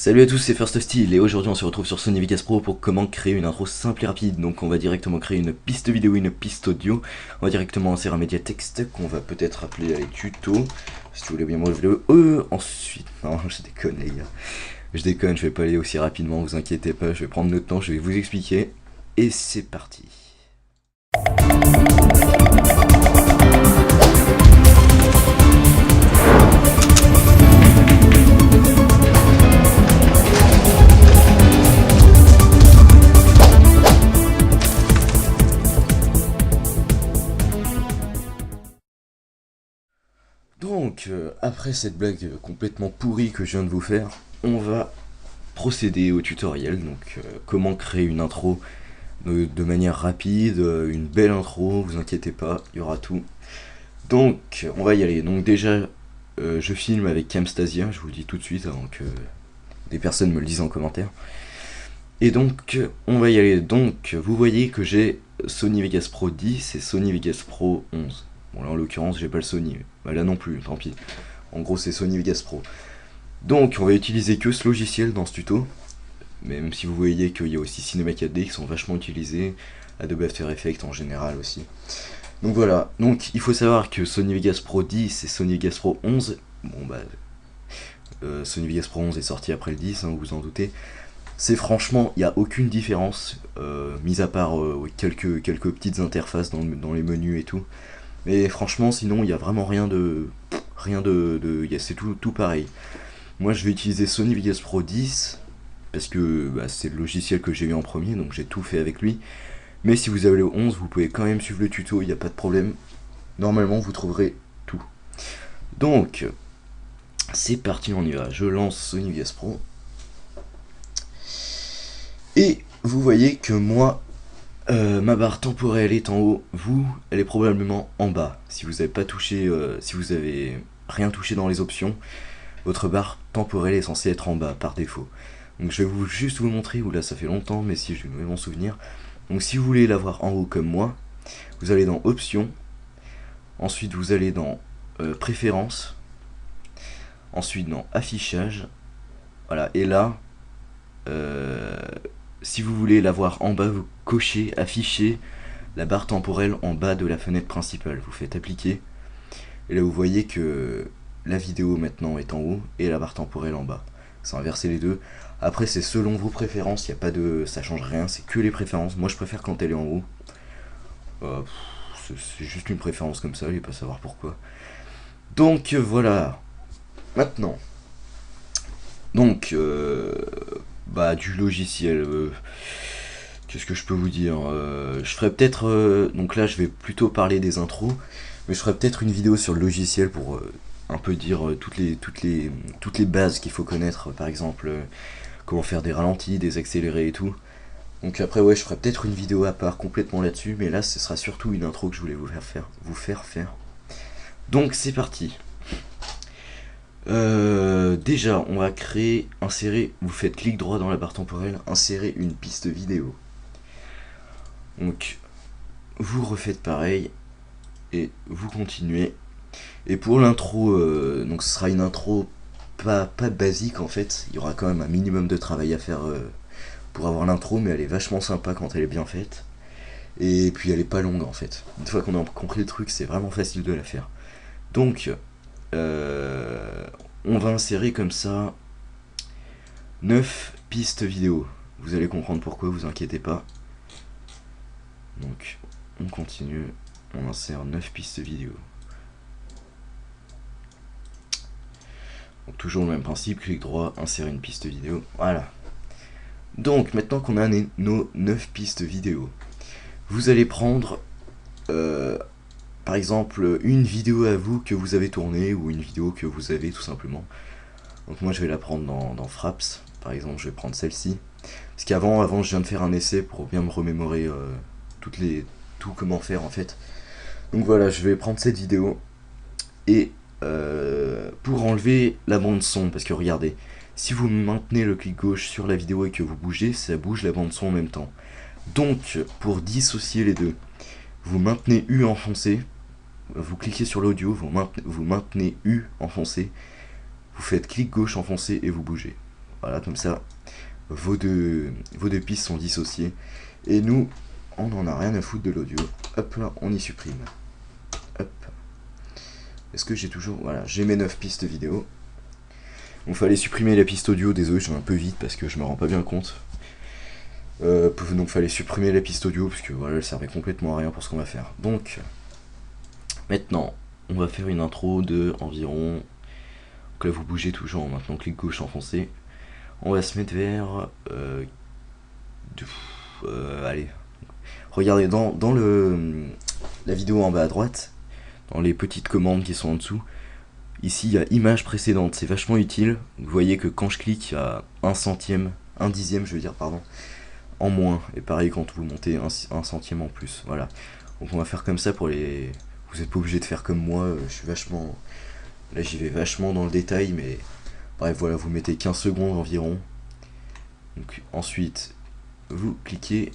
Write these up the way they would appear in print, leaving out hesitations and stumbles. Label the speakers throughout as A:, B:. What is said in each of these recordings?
A: Salut à tous, c'est First Steel et aujourd'hui on se retrouve sur Sony Vegas Pro pour comment créer une intro simple et rapide. Donc on va directement créer une piste vidéo, une piste audio. On va directement insérer un média texte qu'on va peut-être appeler les tutos. Si vous voulez bien moi je vais ensuite. Non, je déconne les gars. Je déconne, je vais pas aller aussi rapidement, vous inquiétez pas, je vais prendre le temps, je vais vous expliquer. Et c'est parti. Donc, après cette blague complètement pourrie que je viens de vous faire, on va procéder au tutoriel. Donc, comment créer une intro de manière rapide, une belle intro, vous inquiétez pas, il y aura tout. Donc, on va y aller. Donc déjà, je filme avec Camstasia, je vous le dis tout de suite avant que des personnes me le disent en commentaire. Et donc, on va y aller. Donc, vous voyez que j'ai Sony Vegas Pro 10 et Sony Vegas Pro 11. Bon là en l'occurrence j'ai pas le Sony, bah là non plus, tant pis. En gros c'est Sony Vegas Pro. Donc on va utiliser que ce logiciel dans ce tuto. Même si vous voyez qu'il y a aussi Cinema 4D qui sont vachement utilisés, Adobe After Effects en général aussi. Donc voilà, donc il faut savoir que Sony Vegas Pro 10 et Sony Vegas Pro 11, bon bah Sony Vegas Pro 11 est sorti après le 10, hein, vous en doutez. C'est franchement, il n'y a aucune différence, mis à part quelques petites interfaces dans les menus et tout. Mais franchement, sinon, il n'y a vraiment rien de... c'est tout pareil. Moi, je vais utiliser Sony Vegas Pro 10, parce que bah, c'est le logiciel que j'ai eu en premier, donc j'ai tout fait avec lui. Mais si vous avez le 11, vous pouvez quand même suivre le tuto, il n'y a pas de problème. Normalement, vous trouverez tout. Donc, c'est parti, on y va. Je lance Sony Vegas Pro. Et vous voyez que moi, ma barre temporelle est en haut, vous, elle est probablement en bas. Si vous n'avez pas touché, si vous avez rien touché dans les options, votre barre temporelle est censée être en bas par défaut. Donc je vais juste vous montrer, ou là ça fait longtemps, mais si je vais m'en souvenir. Donc si vous voulez l'avoir en haut comme moi, vous allez dans Options, ensuite vous allez dans Préférences, ensuite dans Affichage, voilà, et là, si vous voulez l'avoir en bas, vous cochez Afficher la barre temporelle en bas de la fenêtre principale. Vous faites appliquer. Et là vous voyez que la vidéo maintenant est en haut et la barre temporelle en bas. C'est inverser les deux. Après c'est selon vos préférences, il y a pas de, ça change rien, c'est que les préférences. Moi je préfère quand elle est en haut. C'est juste une préférence comme ça, je vais pas savoir pourquoi. Donc voilà. Maintenant. Donc bah du logiciel. Qu'est-ce que je peux vous dire, je ferais peut-être, donc là je vais plutôt parler des intros, mais je ferais peut-être une vidéo sur le logiciel pour un peu dire toutes les bases qu'il faut connaître, par exemple comment faire des ralentis, des accélérés et tout. Donc après ouais, je ferai peut-être une vidéo à part complètement là-dessus, mais là ce sera surtout une intro que je voulais vous faire faire. Donc c'est parti. Déjà on va créer, insérer, vous faites clic droit dans la barre temporelle, insérer une piste vidéo. Donc vous refaites pareil et vous continuez. Et pour l'intro, donc ce sera une intro pas basique en fait, il y aura quand même un minimum de travail à faire pour avoir l'intro, mais elle est vachement sympa quand elle est bien faite. Et puis elle est pas longue en fait. Une fois qu'on a compris le truc, c'est vraiment facile de la faire. Donc on va insérer comme ça 9 pistes vidéo. Vous allez comprendre pourquoi, vous inquiétez pas. Donc on continue, on insère 9 pistes vidéo. Donc toujours le même principe, clic droit, insérer une piste vidéo, voilà. Donc maintenant qu'on a nos 9 pistes vidéo, vous allez prendre par exemple une vidéo à vous que vous avez tournée ou une vidéo que vous avez tout simplement. Donc moi je vais la prendre dans Fraps, par exemple je vais prendre celle-ci. Parce qu'avant je viens de faire un essai pour bien me remémorer tout comment faire en fait. Donc voilà, je vais prendre cette vidéo et pour enlever la bande son, parce que regardez, si vous maintenez le clic gauche sur la vidéo et que vous bougez, ça bouge la bande son en même temps. Donc pour dissocier les deux, vous maintenez U enfoncé, vous cliquez sur l'audio, vous maintenez U enfoncé, vous faites clic gauche enfoncé et vous bougez. Voilà, comme ça, vos deux pistes sont dissociées. Et nous, on n'en a rien à foutre de l'audio. Hop là, on y supprime. Hop. Est-ce que j'ai toujours... Voilà, j'ai mes 9 pistes vidéo. Il fallait supprimer la piste audio, désolé, je vais un peu vite parce que je me rends pas bien compte. Donc fallait supprimer la piste audio parce que voilà, elle servait complètement à rien pour ce qu'on va faire. Donc, maintenant, on va faire une intro de environ... Donc là, vous bougez toujours, maintenant clic gauche enfoncé. On va se mettre vers... allez. Regardez, dans la vidéo en bas à droite, dans les petites commandes qui sont en dessous, ici il y a image précédente, c'est vachement utile. Vous voyez que quand je clique, il y a un dixième, je veux dire, pardon, en moins. Et pareil quand vous montez un centième en plus. Voilà. Donc on va faire comme ça pour les... Vous n'êtes pas obligé de faire comme moi, je suis vachement... Là j'y vais vachement dans le détail, mais... Bref, voilà, vous mettez 15 secondes environ. Donc ensuite, vous cliquez...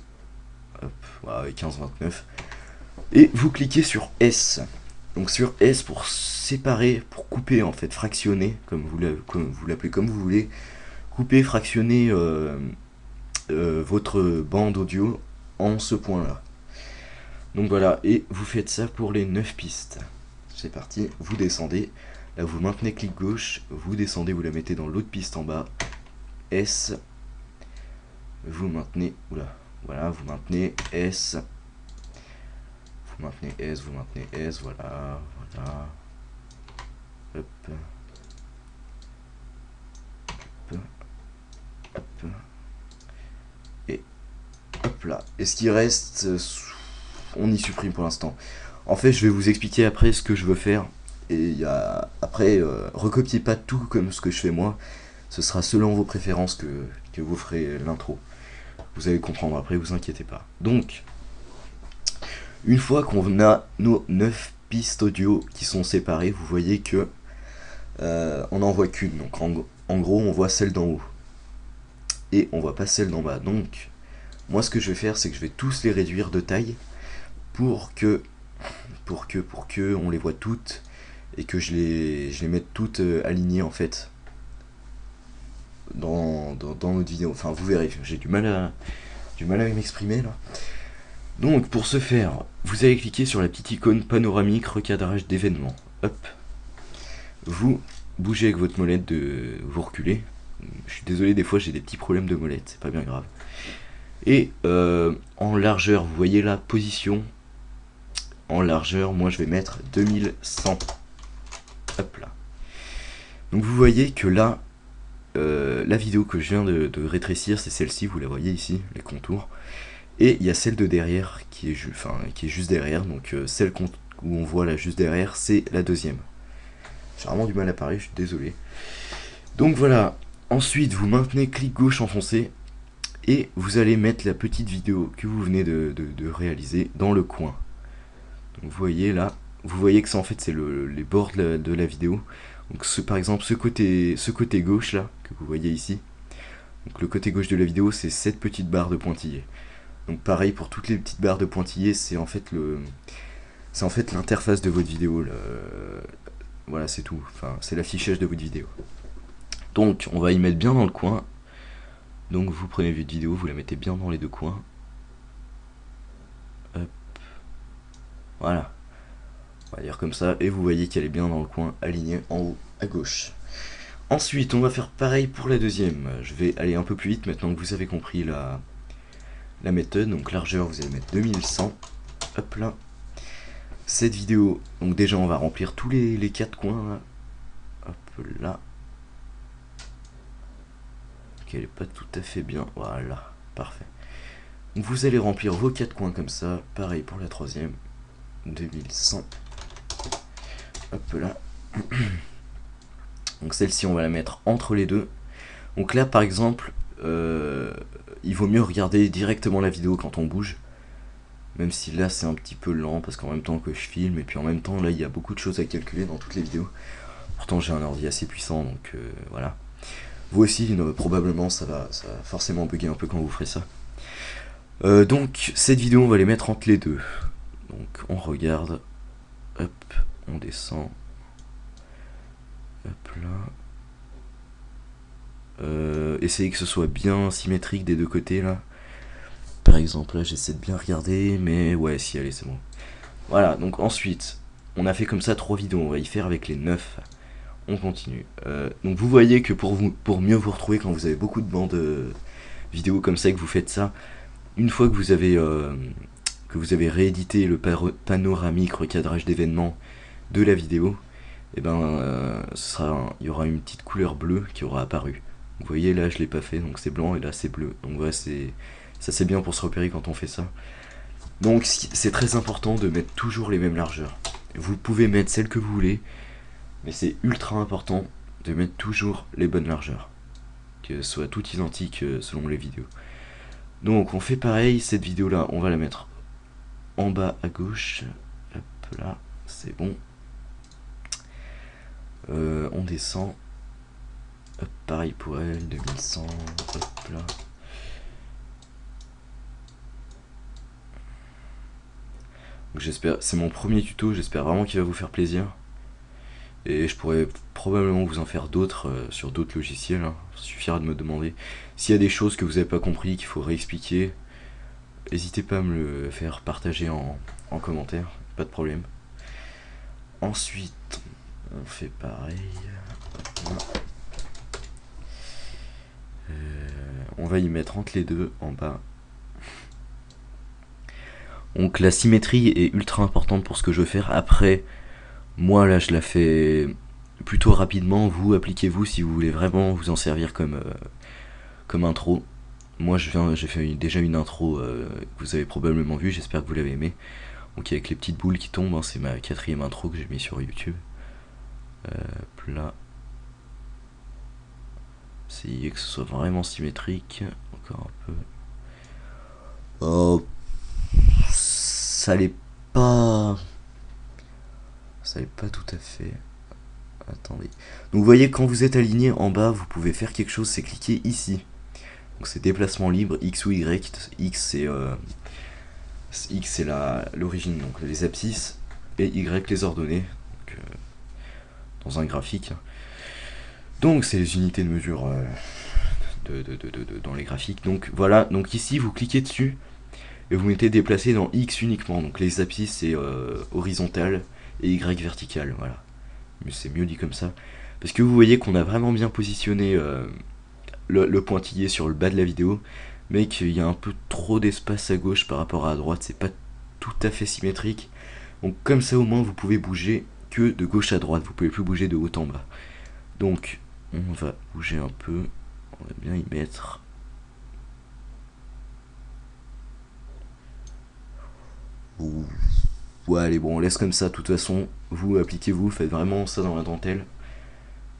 A: Hop, voilà, 15-29. Et vous cliquez sur S. Donc sur S pour séparer, pour couper en fait, fractionner, comme vous l'appelez comme vous voulez. Couper, fractionner votre bande audio en ce point là. Donc voilà, et vous faites ça pour les 9 pistes. C'est parti, vous descendez, là vous maintenez clic gauche, vous descendez, vous la mettez dans l'autre piste en bas, S, vous maintenez, oula, voilà, vous maintenez S, vous maintenez S, vous maintenez S, voilà, voilà, hop, hop, hop, et hop là. Et ce qui reste, on y supprime pour l'instant. En fait, je vais vous expliquer après ce que je veux faire. Et après, recopiez pas tout comme ce que je fais moi. Ce sera selon vos préférences que vous ferez l'intro. Vous allez comprendre après, vous inquiétez pas. Donc, une fois qu'on a nos 9 pistes audio qui sont séparées, vous voyez que on n'en voit qu'une. Donc en gros, on voit celle d'en haut. Et on voit pas celle d'en bas. Donc, moi ce que je vais faire, c'est que je vais tous les réduire de taille pour que on les voit toutes et que je les mette toutes alignées en fait dans notre vidéo. Enfin, vous verrez, j'ai du mal à m'exprimer là. Donc pour ce faire, vous allez cliquer sur la petite icône panoramique recadrage d'événements. Hop. Vous bougez avec votre molette, vous reculez. Je suis désolé, des fois j'ai des petits problèmes de molette, c'est pas bien grave. Et en largeur, vous voyez la position. En largeur, moi je vais mettre 2100. Hop là. Donc vous voyez que là, la vidéo que je viens de rétrécir, c'est celle-ci, vous la voyez ici, les contours. Et il y a celle de derrière qui est juste derrière. Donc celle où on voit là juste derrière, c'est la deuxième. J'ai vraiment du mal à parler, je suis désolé. Donc voilà. Ensuite, vous maintenez clic gauche enfoncé. Et vous allez mettre la petite vidéo que vous venez de réaliser dans le coin. Donc vous voyez là, vous voyez que ça en fait c'est les bords de la vidéo. Donc par exemple ce côté gauche là, que vous voyez ici. Donc le côté gauche de la vidéo, c'est cette petite barre de pointillés. Donc pareil pour toutes les petites barres de pointillés, c'est en fait l'interface de votre vidéo. Voilà, c'est tout. Enfin, c'est l'affichage de votre vidéo. Donc on va y mettre bien dans le coin. Donc vous prenez votre vidéo, vous la mettez bien dans les deux coins. Hop. Voilà. On va dire comme ça. Et vous voyez qu'elle est bien dans le coin, alignée en haut à gauche. Ensuite, on va faire pareil pour la deuxième. Je vais aller un peu plus vite maintenant que vous avez compris la méthode. Donc largeur, vous allez mettre 2100. Hop là. Cette vidéo, donc déjà on va remplir tous les 4 coins là. Hop là. Ok, elle est pas tout à fait bien. Voilà, parfait. Donc vous allez remplir vos 4 coins comme ça. Pareil pour la troisième. 2100. Hop là. Donc celle-ci on va la mettre entre les deux. Donc là par exemple, il vaut mieux regarder directement la vidéo quand on bouge. Même si là c'est un petit peu lent parce qu'en même temps que je filme et puis en même temps là il y a beaucoup de choses à calculer dans toutes les vidéos. Pourtant j'ai un ordi assez puissant donc voilà. Vous aussi probablement ça va forcément bugger un peu quand vous ferez ça. Donc cette vidéo on va les mettre entre les deux. Donc on regarde. Hop, on descend. Hop là. essayez que ce soit bien symétrique des deux côtés là. Par exemple là j'essaie de bien regarder, mais ouais si allez c'est bon. Voilà, donc ensuite on a fait comme ça 3 vidéos, on va y faire avec les 9. On continue. Donc vous voyez que pour mieux vous retrouver quand vous avez beaucoup de bandes vidéo comme ça et que vous faites ça, une fois que vous avez réédité le panoramique recadrage d'événements de la vidéo, et ben il y aura une petite couleur bleue qui aura apparu. Vous voyez là je l'ai pas fait, donc c'est blanc et là c'est bleu. Donc voilà, ça c'est bien pour se repérer quand on fait ça. Donc c'est très important de mettre toujours les mêmes largeurs. Vous pouvez mettre celles que vous voulez, mais c'est ultra important de mettre toujours les bonnes largeurs, que ce soit tout identique selon les vidéos. Donc on fait pareil, cette vidéo là on va la mettre en bas à gauche. Hop là, c'est bon. On descend. Hop, pareil pour elle, 2100. Hop là. Donc j'espère, c'est mon premier tuto, j'espère vraiment qu'il va vous faire plaisir. Et je pourrais probablement vous en faire d'autres sur d'autres logiciels. Hein. Il suffira de me demander. S'il y a des choses que vous n'avez pas compris, qu'il faut réexpliquer, n'hésitez pas à me le faire partager en commentaire, pas de problème. Ensuite, on fait pareil. On va y mettre entre les deux en bas. Donc la symétrie est ultra importante pour ce que je veux faire. Après, moi là je la fais plutôt rapidement. Vous appliquez-vous si vous voulez vraiment vous en servir comme intro. Moi j'ai fait déjà une intro que vous avez probablement vue, j'espère que vous l'avez aimé. Donc avec les petites boules qui tombent, hein, c'est ma 4e intro que j'ai mis sur YouTube. Là. Essayez que ce soit vraiment symétrique. Encore un peu. Oh, ça l'est pas. Ça l'est pas tout à fait. Attendez. Donc vous voyez, quand vous êtes aligné en bas, vous pouvez faire quelque chose, c'est cliquer ici. Donc c'est déplacement libre, X ou Y. X c'est l'origine, donc les abscisses, et Y les ordonnées, donc, dans un graphique. Donc c'est les unités de mesure dans les graphiques. Donc voilà, donc ici vous cliquez dessus et vous mettez déplacer dans X uniquement. Donc les abscisses c'est horizontal et Y vertical, voilà. Mais c'est mieux dit comme ça. Parce que vous voyez qu'on a vraiment bien positionné le pointillé sur le bas de la vidéo, mais qu'il y a un peu trop d'espace à gauche par rapport à droite, c'est pas tout à fait symétrique. Donc comme ça au moins vous pouvez bouger que de gauche à droite, vous pouvez plus bouger de haut en bas. Donc on va bouger un peu, on va bien y mettre. Ouais allez bon on laisse comme ça, de toute façon vous appliquez-vous, faites vraiment ça dans la dentelle.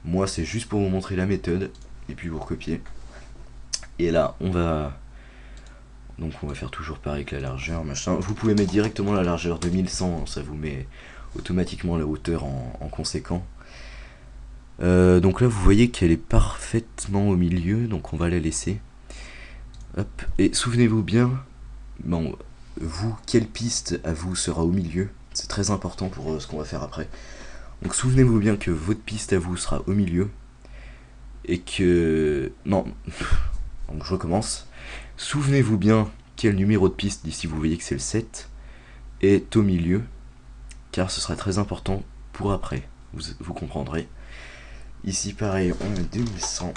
A: Moi c'est juste pour vous montrer la méthode et puis vous recopiez. Et là on va faire toujours pareil avec la largeur machin. Vous pouvez mettre directement la largeur 2100, ça vous met automatiquement la hauteur en conséquent. Donc là vous voyez qu'elle est parfaitement au milieu, donc on va la laisser. Hop. Et souvenez-vous bien, bon, quelle piste à vous sera au milieu, c'est très important pour ce qu'on va faire après. Donc souvenez-vous bien que votre piste à vous sera au milieu, et que... Non, donc je recommence. Souvenez-vous bien quel numéro de piste, d'ici vous voyez que c'est le 7, est au milieu, car ce sera très important pour après, vous comprendrez. Ici pareil, on met 2100.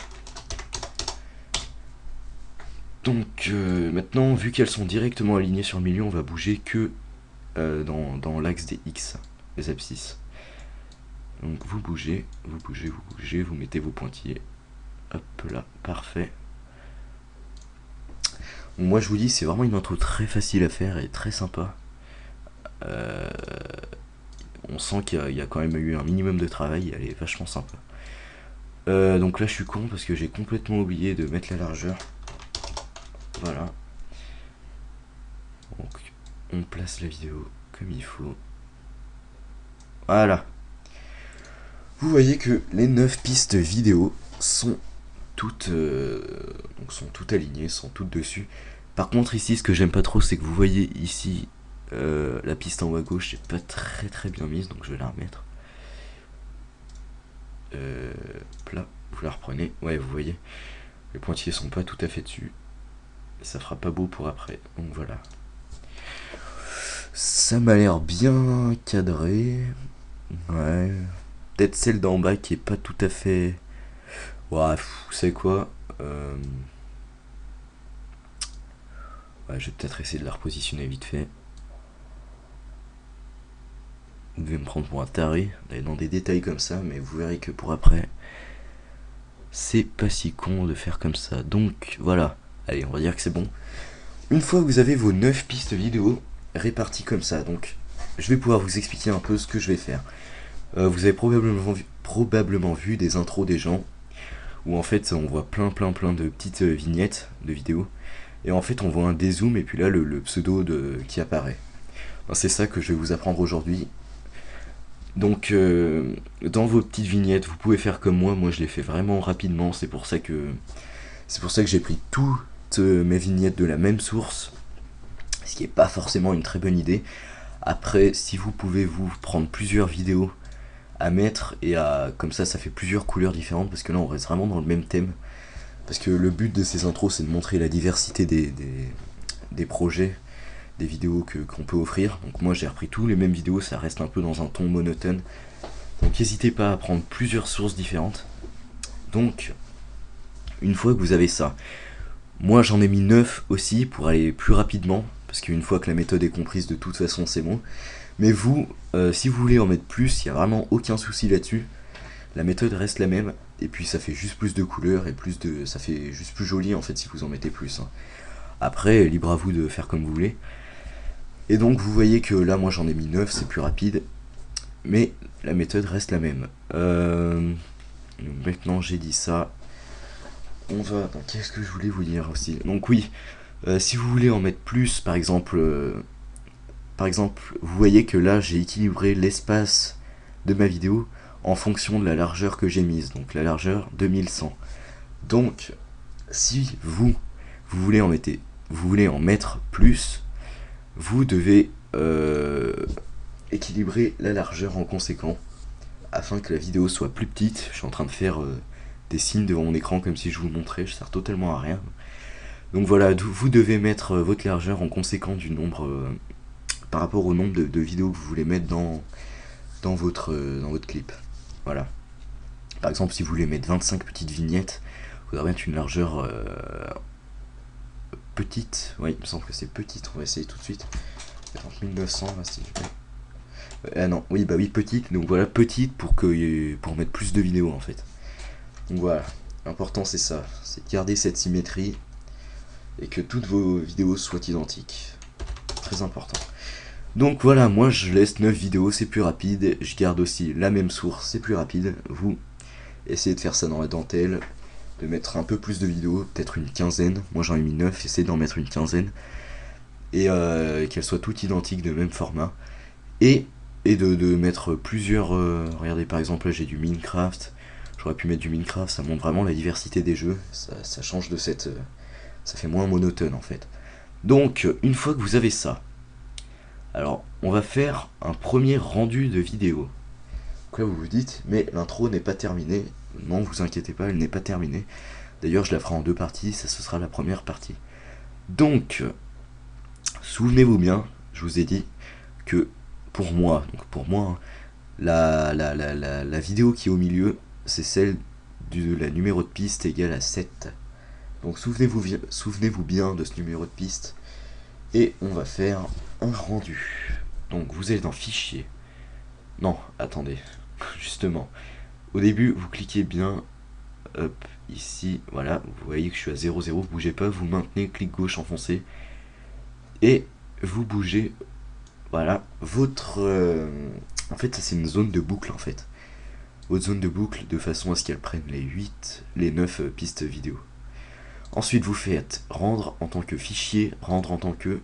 A: Donc maintenant, vu qu'elles sont directement alignées sur le milieu, on va bouger que dans l'axe des X, les abscisses. Donc vous bougez, vous mettez vos pointillés. Hop là, parfait. Donc, moi je vous dis, c'est vraiment une intro très facile à faire et très sympa. On sent qu'il y a quand même eu un minimum de travail, elle est vachement sympa. Donc là je suis con parce que j'ai complètement oublié de mettre la largeur. Voilà. Donc on place la vidéo comme il faut. Voilà. Vous voyez que les 9 pistes vidéo sont toutes alignées, sont toutes dessus. Par contre ici ce que j'aime pas trop c'est que vous voyez ici la piste en haut à gauche est pas très bien mise, donc je vais la remettre. Là, vous la reprenez, ouais vous voyez. Les pointillés sont pas tout à fait dessus. Et ça fera pas beau pour après. Donc voilà. Ça m'a l'air bien cadré. Ouais. Peut-être celle d'en bas qui est pas tout à fait... Ouais, vous savez quoi ouais, je vais peut-être essayer de la repositionner vite fait. Vous devez me prendre pour un taré d'aller dans des détails comme ça, mais vous verrez que pour après, c'est pas si con de faire comme ça. Donc voilà, allez, on va dire que c'est bon. Une fois que vous avez vos 9 pistes vidéo réparties comme ça, donc je vais pouvoir vous expliquer un peu ce que je vais faire. Vous avez probablement vu des intros des gens où en fait on voit plein de petites vignettes de vidéos et en fait on voit un dézoom et puis là le pseudo qui apparaît. Ben, c'est ça que je vais vous apprendre aujourd'hui. Donc dans vos petites vignettes vous pouvez faire comme moi je l'ai fait vraiment rapidement, c'est pour ça que j'ai pris toutes mes vignettes de la même source, ce qui est pas forcément une très bonne idée. Après, si vous pouvez vous prendre plusieurs vidéos à mettre et comme ça fait plusieurs couleurs différentes, parce que là on reste vraiment dans le même thème, parce que le but de ces intros c'est de montrer la diversité des projets, des vidéos qu'on peut offrir. Donc moi j'ai repris tous les mêmes vidéos, ça reste un peu dans un ton monotone, donc n'hésitez pas à prendre plusieurs sources différentes. Donc une fois que vous avez ça, moi j'en ai mis 9 aussi pour aller plus rapidement, parce qu'une fois que la méthode est comprise de toute façon c'est bon. Mais vous, si vous voulez en mettre plus, il n'y a vraiment aucun souci là-dessus. La méthode reste la même, et puis ça fait juste plus de couleurs, et ça fait juste plus joli en fait si vous en mettez plus. Hein. Après, libre à vous de faire comme vous voulez. Et donc vous voyez que là moi j'en ai mis 9, c'est plus rapide, mais la méthode reste la même. Maintenant j'ai dit ça, on va... Qu'est-ce que je voulais vous dire aussi? Donc oui, si vous voulez en mettre plus, par exemple, vous voyez que là j'ai équilibré l'espace de ma vidéo en fonction de la largeur que j'ai mise, donc la largeur 2100. Donc si vous voulez en mettre plus, vous devez équilibrer la largeur en conséquent afin que la vidéo soit plus petite. Je suis en train de faire des signes devant mon écran comme si je vous montrais, je sers totalement à rien. Donc voilà, vous devez mettre votre largeur en conséquent du nombre par rapport au nombre de vidéos que vous voulez mettre dans votre clip. Voilà. Par exemple, si vous voulez mettre 25 petites vignettes, vous devez mettre une largeur petite. Oui, il me semble que c'est petite. On va essayer tout de suite. 1900, là, si je mets... Ah non, oui, bah oui, petite. Donc voilà, petite pour mettre plus de vidéos en fait. Donc voilà, l'important c'est ça. C'est de garder cette symétrie et que toutes vos vidéos soient identiques. Très important. Donc voilà, moi je laisse 9 vidéos, c'est plus rapide. Je garde aussi la même source, c'est plus rapide. Vous, essayez de faire ça dans la dentelle, de mettre un peu plus de vidéos, peut-être une quinzaine. Moi j'en ai mis 9, essayez d'en mettre une quinzaine. Et qu'elles soient toutes identiques, de même format. Et de mettre plusieurs... regardez par exemple là j'ai du Minecraft. J'aurais pu mettre du Minecraft, ça montre vraiment la diversité des jeux. Ça change de cette... ça fait moins monotone en fait. Donc une fois que vous avez ça, alors on va faire un premier rendu de vidéo. Donc là vous vous dites, mais l'intro n'est pas terminée. Non, vous inquiétez pas, elle n'est pas terminée. D'ailleurs je la ferai en deux parties, ça ce sera la première partie. Donc, souvenez-vous bien, je vous ai dit que pour moi, la vidéo qui est au milieu, c'est celle de la numéro de piste égale à 7. Donc souvenez-vous bien de ce numéro de piste. Et on va faire un rendu. Donc vous allez dans Fichier. Non, attendez. Justement. Au début, vous cliquez bien. Hop, ici. Voilà. Vous voyez que je suis à 0,0. Vous bougez pas. Vous maintenez clic gauche enfoncé. Et vous bougez. Voilà. Votre... en fait, ça c'est une zone de boucle en fait. Votre zone de boucle de façon à ce qu'elle prenne les 9 pistes vidéo. Ensuite, vous faites rendre en tant que fichier, rendre en tant que...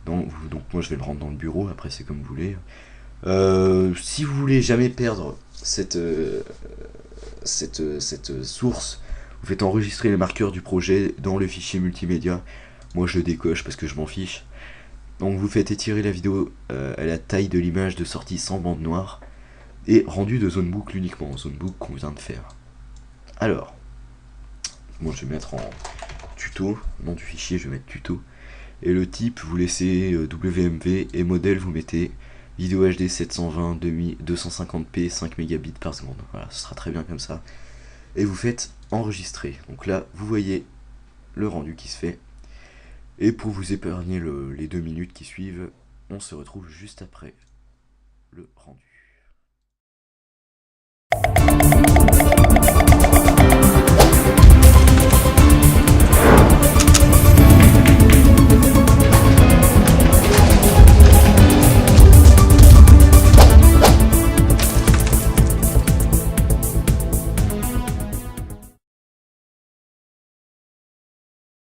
A: donc moi, je vais le rendre dans le bureau, après c'est comme vous voulez. Si vous voulez jamais perdre cette source, vous faites enregistrer les marqueurs du projet dans le fichier multimédia. Moi, je le décoche parce que je m'en fiche. Donc, vous faites étirer la vidéo à la taille de l'image de sortie sans bande noire et rendu de zone boucle uniquement, zone boucle qu'on vient de faire. Alors... moi je vais mettre en tuto, nom du fichier je vais mettre tuto. Et le type, vous laissez WMV et modèle, vous mettez vidéo HD 720, 250p, 5 mégabits par seconde. Voilà, ce sera très bien comme ça. Et vous faites enregistrer. Donc là, vous voyez le rendu qui se fait. Et pour vous épargner les 2 minutes qui suivent, on se retrouve juste après le rendu.